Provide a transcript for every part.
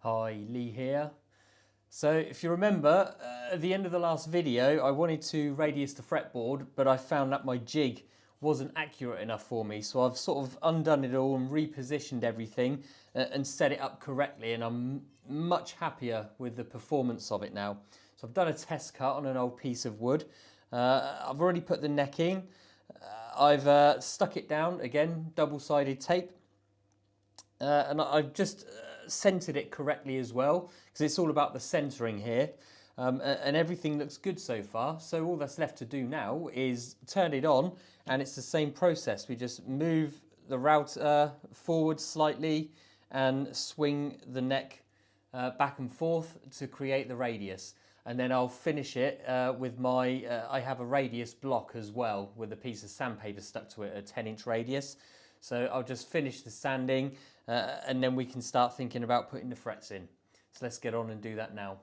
Hi, Lee here. So if you remember, at the end of the last video, I wanted to radius the fretboard, but I found that my jig wasn't accurate enough for me. So I've sort of undone it all and repositioned everything and set it up correctly. And I'm much happier with the performance of it now. So I've done a test cut on an old piece of wood. I've already put the neck in. I've stuck it down, again, double-sided tape. And I've just centered it correctly as well, because it's all about the centering here. And everything looks good so far. So all that's left to do now is turn it on, and it's the same process. We just move the router forward slightly and swing the neck back and forth to create the radius. And then I'll finish it with my, I have a radius block as well with a piece of sandpaper stuck to it, a 10-inch radius. So I'll just finish the sanding and then we can start thinking about putting the frets in. So let's get on and do that now.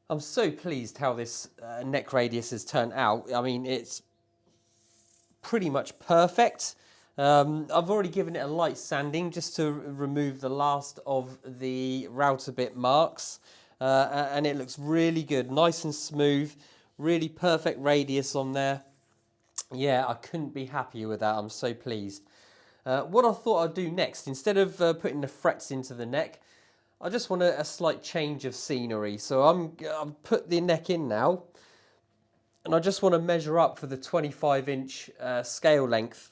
I'm so pleased how this neck radius has turned out. I mean, it's pretty much perfect. I've already given it a light sanding just to remove the last of the router bit marks. And it looks really good, nice and smooth, really perfect radius on there. Yeah, I couldn't be happier with that. I'm so pleased. What I thought I'd do next, instead of putting the frets into the neck, I just want a slight change of scenery. So I've put the neck in now, and I just want to measure up for the 25-inch scale length,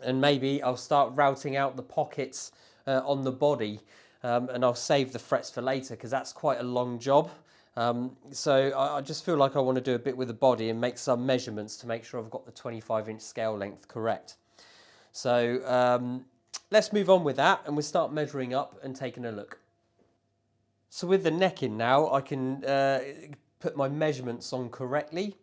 and maybe I'll start routing out the pockets on the body, and I'll save the frets for later because that's quite a long job. So I just feel like I want to do a bit with the body and make some measurements to make sure I've got the 25-inch scale length correct. So let's move on with that, and we'll start measuring up and taking a look. So with the neck in now, I can put my measurements on correctly.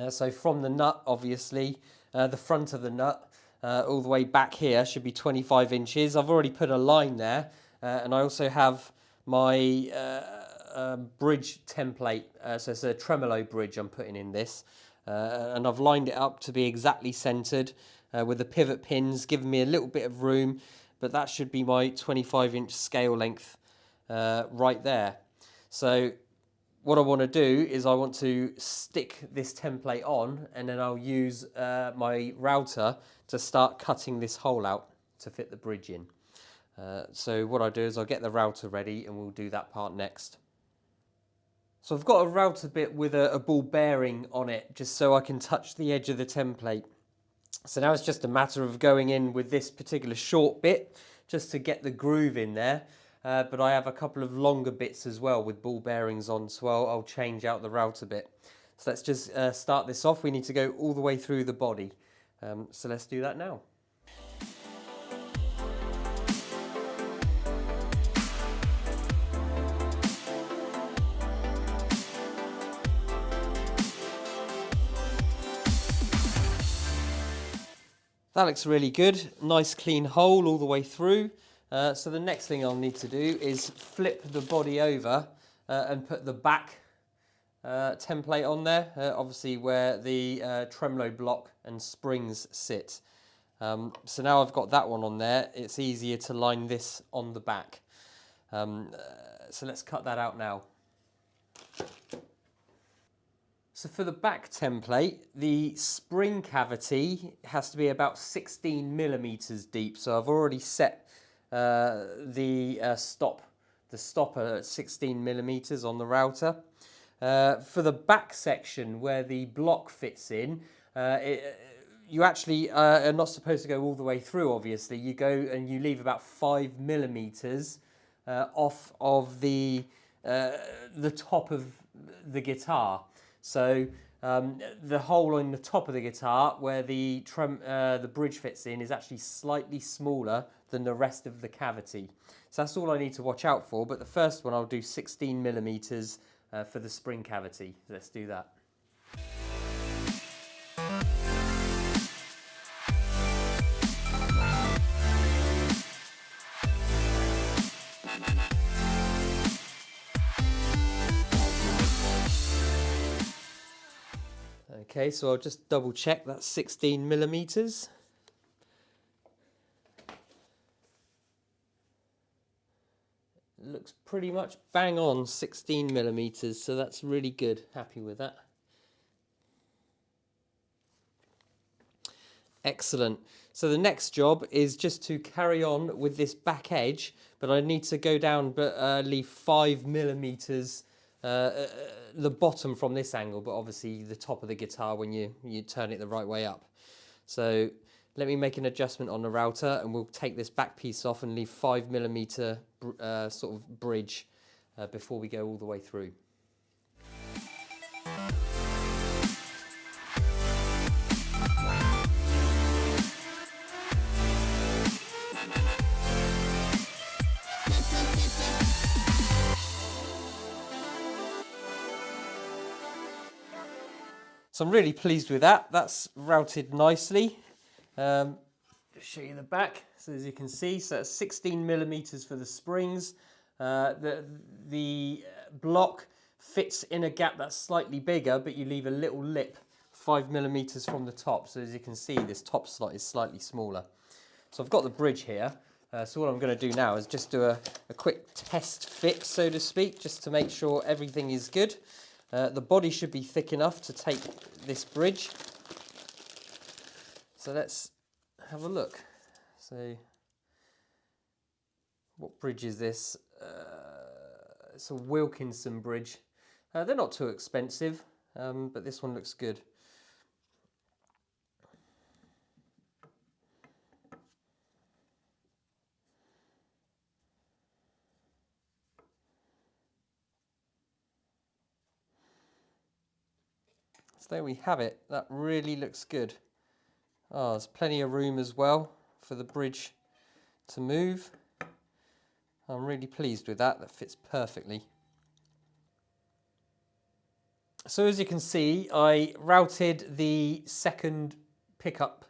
So from the nut, obviously, the front of the nut, all the way back here should be 25 inches. I've already put a line there, and I also have my bridge template. So it's a tremolo bridge I'm putting in this. And I've lined it up to be exactly centered with the pivot pins, giving me a little bit of room, but that should be my 25-inch scale length right there. So what I want to do is I want to stick this template on, and then I'll use my router to start cutting this hole out to fit the bridge in. So what I do is I'll get the router ready and we'll do that part next. So I've got a router bit with a ball bearing on it just so I can touch the edge of the template. So now it's just a matter of going in with this particular short bit just to get the groove in there. But I have a couple of longer bits as well with ball bearings on, so I'll change out the router bit. So let's just start this off. We need to go all the way through the body. So let's do that now. That looks really good. Nice clean hole all the way through. So the next thing I'll need to do is flip the body over and put the back template on there, obviously where the tremolo block and springs sit. So now I've got that one on there, it's easier to line this on the back. So let's cut that out now. So for the back template, the spring cavity has to be about 16 millimeters deep. So I've already set the stopper at 16 millimeters on the router. For the back section where the block fits in, you actually are not supposed to go all the way through, obviously. You go and you leave about 5 millimeters off of the top of the guitar. So the hole in the top of the guitar where the bridge fits in is actually slightly smaller than the rest of the cavity. So that's all I need to watch out for, but the first one I'll do 16 millimeters for the spring cavity. Let's do that. Okay, so I'll just double check that's 16 millimeters. Looks pretty much bang on 16 millimeters, so that's really good. Happy with that. Excellent. So the next job is just to carry on with this back edge, but I need to go down but leave 5 millimeters the bottom from this angle, but obviously the top of the guitar when you turn it the right way up. So let me make an adjustment on the router and we'll take this back piece off and leave 5 millimeter sort of bridge before we go all the way through. So I'm really pleased with that. That's routed nicely. Just show you the back. So as you can see, so it's 16 millimeters for the springs. The block fits in a gap that's slightly bigger, but you leave a little lip 5 millimeters from the top. So as you can see, this top slot is slightly smaller. So I've got the bridge here. So what I'm going to do now is just do a quick test fit, so to speak, just to make sure everything is good. The body should be thick enough to take this bridge. So let's have a look. So what bridge is this? It's a Wilkinson bridge. They're not too expensive, but this one looks good. So there we have it. That really looks good. Oh, there's plenty of room as well for the bridge to move. I'm really pleased with that. That fits perfectly. So as you can see, I routed the second pickup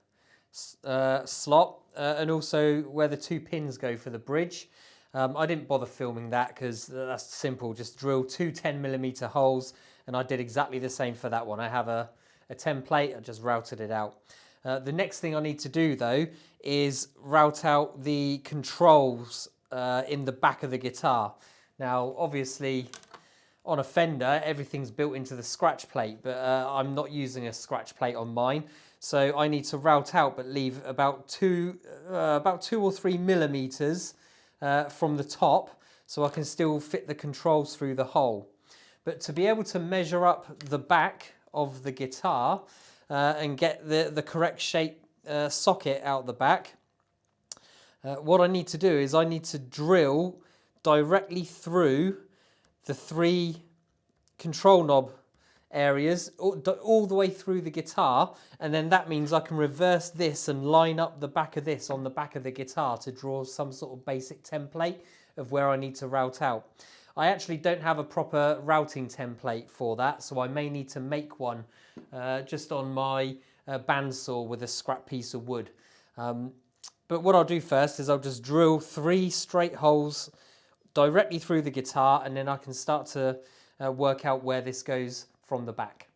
slot and also where the 2 pins go for the bridge. I didn't bother filming that because that's simple. Just drill 2 10mm holes, and I did exactly the same for that one. I have a template, I just routed it out. The next thing I need to do though is route out the controls in the back of the guitar. Now obviously on a Fender everything's built into the scratch plate, but I'm not using a scratch plate on mine. So I need to route out but leave about 2 or 3 millimeters from the top, so I can still fit the controls through the hole. But to be able to measure up the back of the guitar and get the correct shape socket out the back, what I need to do is I need to drill directly through the 3 control knob areas all the way through the guitar, and then that means I can reverse this and line up the back of this on the back of the guitar to draw some sort of basic template of where I need to route out. I actually don't have a proper routing template for that, so I may need to make one just on my bandsaw with a scrap piece of wood. But what I'll do first is I'll just drill 3 straight holes directly through the guitar, and then I can start to work out where this goes from the back.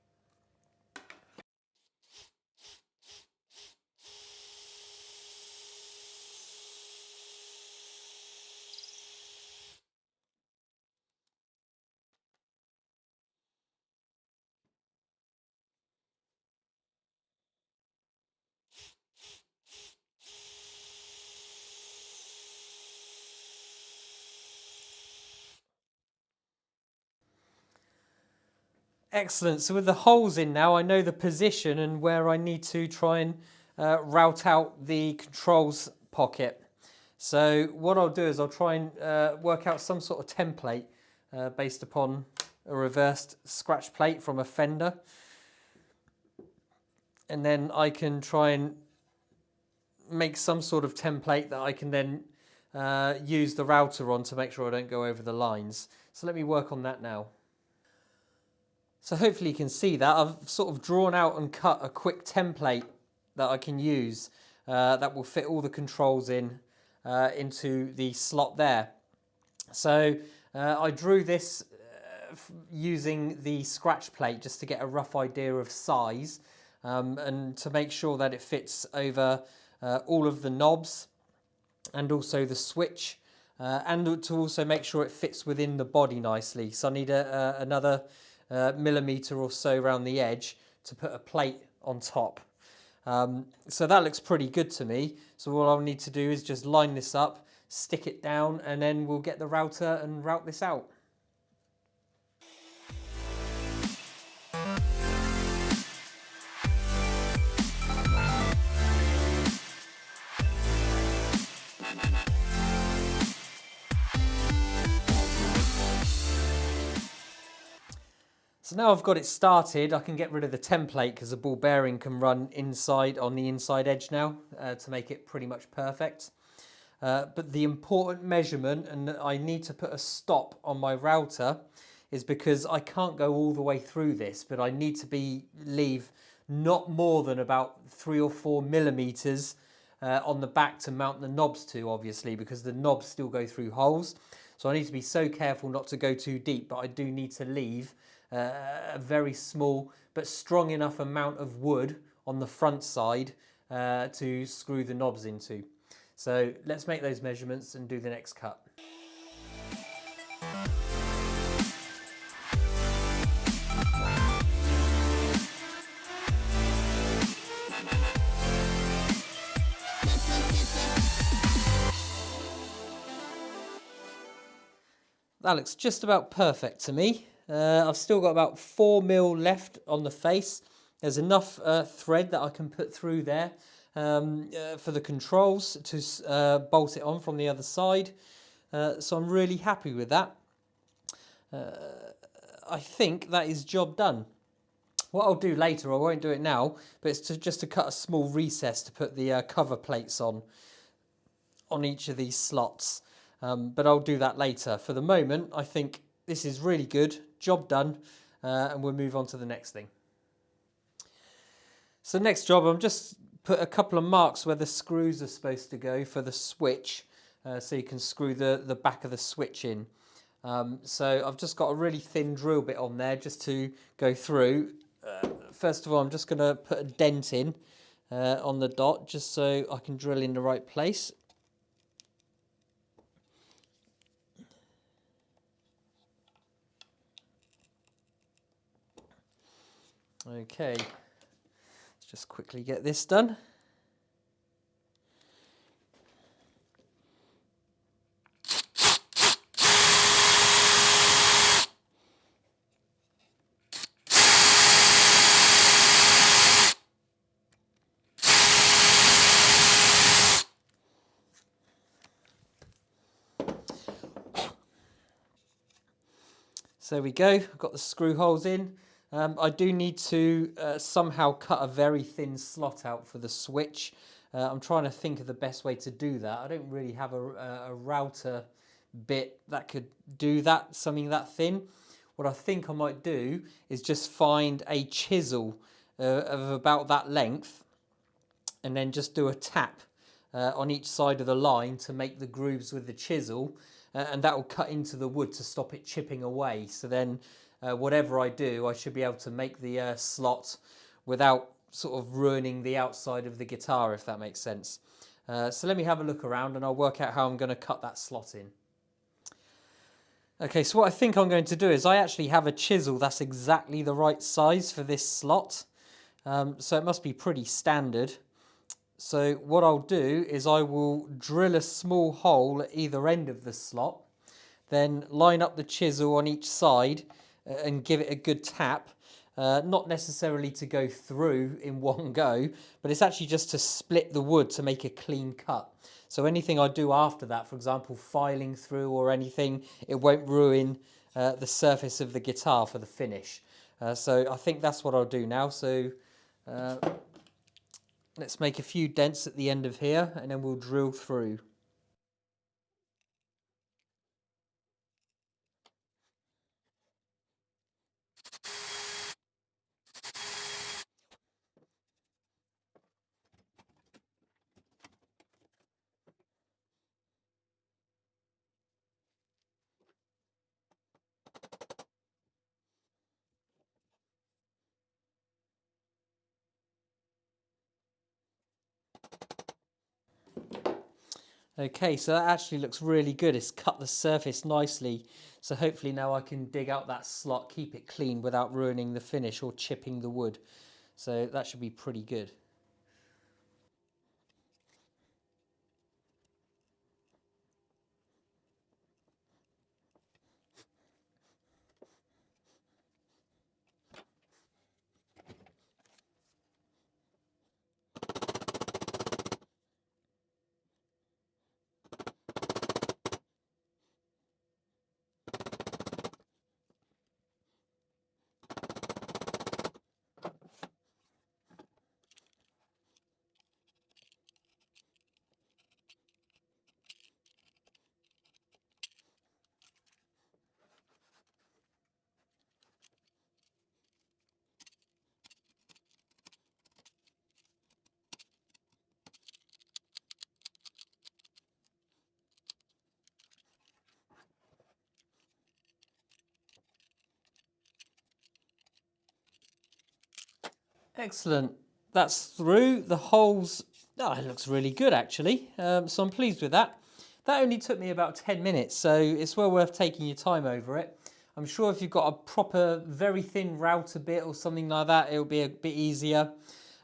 Excellent. So with the holes in now, I know the position and where I need to try and route out the controls pocket. So what I'll do is I'll try and work out some sort of template based upon a reversed scratch plate from a Fender. And then I can try and make some sort of template that I can then use the router on to make sure I don't go over the lines. So let me work on that now. So hopefully you can see that I've sort of drawn out and cut a quick template that I can use that will fit all the controls in into the slot there. So I drew this using the scratch plate just to get a rough idea of size, and to make sure that it fits over all of the knobs and also the switch, and to also make sure it fits within the body nicely. So I need another millimetre or so around the edge to put a plate on top. So that looks pretty good to me. So all I'll need to do is just line this up, stick it down, and then we'll get the router and route this out. So now I've got it started, I can get rid of the template because the ball bearing can run inside on the inside edge now to make it pretty much perfect. But the important measurement, and I need to put a stop on my router, is because I can't go all the way through this, but I need to leave not more than about 3 or 4 millimeters on the back to mount the knobs to, obviously, because the knobs still go through holes. So I need to be so careful not to go too deep, but I do need to leave a very small but strong enough amount of wood on the front side to screw the knobs into. So let's make those measurements and do the next cut. That looks just about perfect to me. I've still got about 4 mil left on the face. There's enough thread that I can put through there for the controls to bolt it on from the other side. So I'm really happy with that. I think that is job done. What I'll do later, I won't do it now, but it's just to cut a small recess to put the cover plates on each of these slots. But I'll do that later. For the moment, I think this is really good, job done, and we'll move on to the next thing. So next job, I'm just put a couple of marks where the screws are supposed to go for the switch, so you can screw the back of the switch in. So I've just got a really thin drill bit on there just to go through. First of all, I'm just going to put a dent in on the dot just so I can drill in the right place. Okay, let's just quickly get this done. So there we go, I've got the screw holes in. I do need to somehow cut a very thin slot out for the switch. I'm trying to think of the best way to do that. I don't really have a router bit that could do that, something that thin. What I think I might do is just find a chisel of about that length and then just do a tap on each side of the line to make the grooves with the chisel, and that will cut into the wood to stop it chipping away. So then whatever I do, I should be able to make the slot without sort of ruining the outside of the guitar, if that makes sense. So let me have a look around and I'll work out how I'm going to cut that slot in. Okay, so what I think I'm going to do is I actually have a chisel that's exactly the right size for this slot. So it must be pretty standard. So what I'll do is I will drill a small hole at either end of the slot, then line up the chisel on each side and give it a good tap. Not necessarily to go through in one go, but it's actually just to split the wood to make a clean cut. So anything I do after that, for example, filing through or anything, it won't ruin the surface of the guitar for the finish. So I think that's what I'll do now. So let's make a few dents at the end of here and then we'll drill through. Okay, so that actually looks really good. It's cut the surface nicely. So hopefully now I can dig out that slot, keep it clean without ruining the finish or chipping the wood. So that should be pretty good. Excellent. That's through. The holes, oh, it looks really good actually. So I'm pleased with that. That only took me about 10 minutes, so it's well worth taking your time over it. I'm sure if you've got a proper, very thin router bit or something like that, it'll be a bit easier.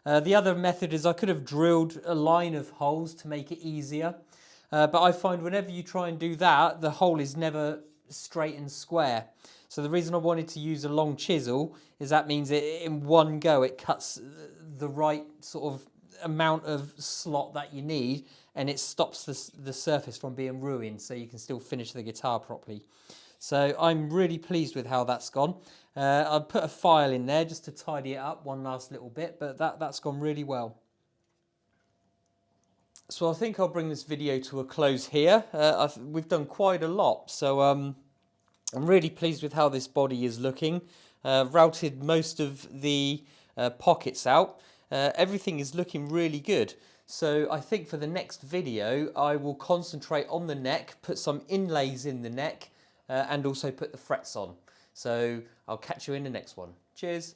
The other method is I could have drilled a line of holes to make it easier. But I find whenever you try and do that, the hole is never straight and square. So the reason I wanted to use a long chisel is that means in one go it cuts the right sort of amount of slot that you need, and it stops the surface from being ruined, so you can still finish the guitar properly. So I'm really pleased with how that's gone. I'll put a file in there just to tidy it up one last little bit, but that's gone really well. So I think I'll bring this video to a close here. We've done quite a lot, so I'm really pleased with how this body is looking. Routed most of the pockets out. Everything is looking really good. So I think for the next video, I will concentrate on the neck, put some inlays in the neck, and also put the frets on. So I'll catch you in the next one. Cheers.